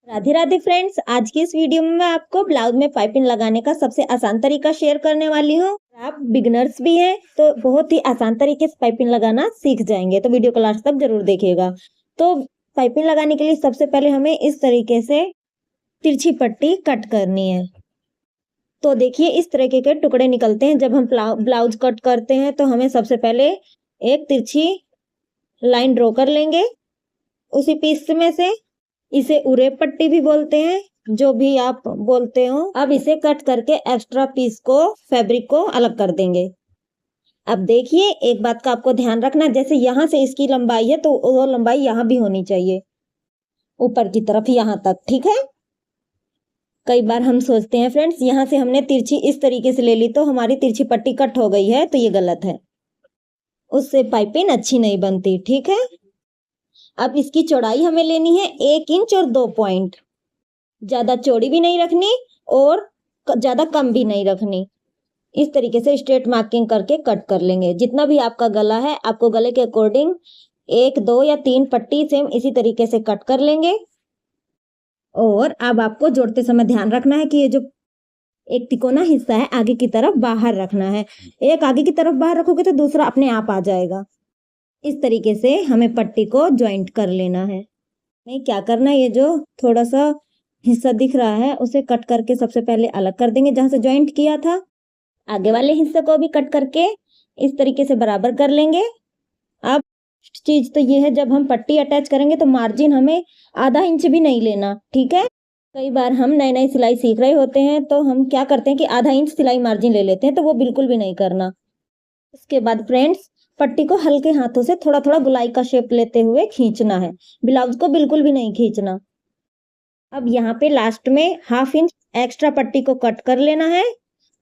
Radhe Radhe friends, आज की इस वीडियो में मैं आपको ब्लाउज में पाइपिंग लगाने का सबसे आसान तरीका शेयर करने वाली हूँ। आप बिगनर्स भी हैं तो बहुत ही आसान तरीके से पाइपिंग लगाना सीख जाएंगे, तो वीडियो को लास्ट तक जरूर देखिएगा। तो पाइपिंग लगाने के लिए सबसे पहले हमें इस तरीके से तिरछी पट्टी कट करनी है। तो देखिए इस तरीके के टुकड़े निकलते हैं। जब हम ब्लाउज कट करते हैं तो हमें सबसे पहले एक तिरछी लाइन ड्रॉ कर लेंगे उसी पीस में से। इसे उरे पट्टी भी बोलते हैं, जो भी आप बोलते हो। अब इसे कट करके एक्स्ट्रा पीस को, फैब्रिक को अलग कर देंगे। अब देखिए एक बात का आपको ध्यान रखना, जैसे यहाँ से इसकी लंबाई है तो वो लंबाई यहाँ भी होनी चाहिए, ऊपर की तरफ यहाँ तक, ठीक है। कई बार हम सोचते हैं फ्रेंड्स, यहाँ से हमने तिरछी इस तरीके से ले ली तो हमारी तिरछी पट्टी कट हो गई है, तो ये गलत है, उससे पाइपिंग अच्छी नहीं बनती, ठीक है। अब इसकी चौड़ाई हमें लेनी है 1 इंच और 2 पॉइंट। ज्यादा चौड़ी भी नहीं रखनी और ज्यादा कम भी नहीं रखनी। इस तरीके से स्ट्रेट मार्किंग करके कट कर लेंगे। जितना भी आपका गला है, आपको गले के अकॉर्डिंग 1, 2 या 3 पट्टी सेम इसी तरीके से कट कर लेंगे। और अब आपको जोड़ते समय ध्यान रखना है कि ये जो एक तिकोना हिस्सा है आगे की तरफ बाहर रखना है। एक आगे की तरफ बाहर रखोगे तो दूसरा अपने आप आ जाएगा। इस तरीके से हमें पट्टी को ज्वाइंट कर लेना है। नहीं, क्या करना है, ये जो थोड़ा सा हिस्सा दिख रहा है उसे कट करके सबसे पहले अलग कर देंगे जहां से ज्वाइंट किया था। आगे वाले हिस्से को भी कट करके इस तरीके से बराबर कर लेंगे। अब चीज तो ये है, जब हम पट्टी अटैच करेंगे तो मार्जिन हमें आधा इंच भी नहीं लेना, ठीक है। कई बार हम नई नई सिलाई सीख रहे होते हैं तो हम क्या करते हैं कि आधा इंच सिलाई मार्जिन ले लेते हैं, तो वो बिल्कुल भी नहीं करना। उसके बाद फ्रेंड्स, पट्टी को हल्के हाथों से थोड़ा थोड़ा गुलाई का शेप लेते हुए खींचना है, ब्लाउज को बिल्कुल भी नहीं खींचना। अब यहाँ पे लास्ट में 1/2 इंच एक्स्ट्रा पट्टी को कट कर लेना है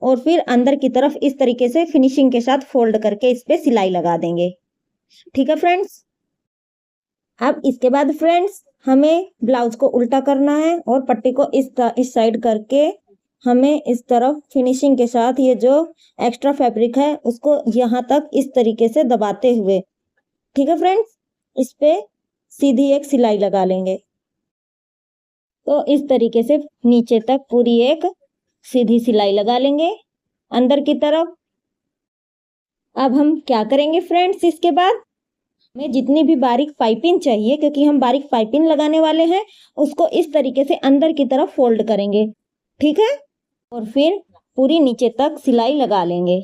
और फिर अंदर की तरफ इस तरीके से फिनिशिंग के साथ फोल्ड करके इस पे सिलाई लगा देंगे, ठीक है फ्रेंड्स। अब इसके बाद फ्रेंड्स, हमें ब्लाउज को उल्टा करना है और पट्टी को इस साइड करके हमें इस तरफ फिनिशिंग के साथ ये जो एक्स्ट्रा फैब्रिक है उसको यहाँ तक इस तरीके से दबाते हुए, ठीक है फ्रेंड्स, इस पे सीधी एक सिलाई लगा लेंगे। तो इस तरीके से नीचे तक पूरी एक सीधी सिलाई लगा लेंगे अंदर की तरफ। अब हम क्या करेंगे फ्रेंड्स, इसके बाद हमें जितनी भी बारीक पाइपिंग चाहिए, क्योंकि हम बारीक पाइपिंग लगाने वाले हैं, उसको इस तरीके से अंदर की तरफ फोल्ड करेंगे, ठीक है। और फिर पूरी नीचे तक सिलाई लगा लेंगे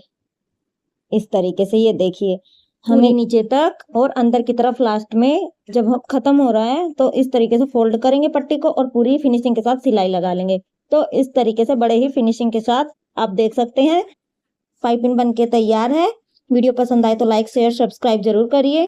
इस तरीके से। ये देखिए हमें नीचे तक और अंदर की तरफ लास्ट में जब खत्म हो रहा है तो इस तरीके से फोल्ड करेंगे पट्टी को और पूरी फिनिशिंग के साथ सिलाई लगा लेंगे। तो इस तरीके से बड़े ही फिनिशिंग के साथ आप देख सकते हैं पाइपिंग बनके तैयार है। वीडियो पसंद आए तो लाइक, शेयर, सब्सक्राइब जरूर करिए।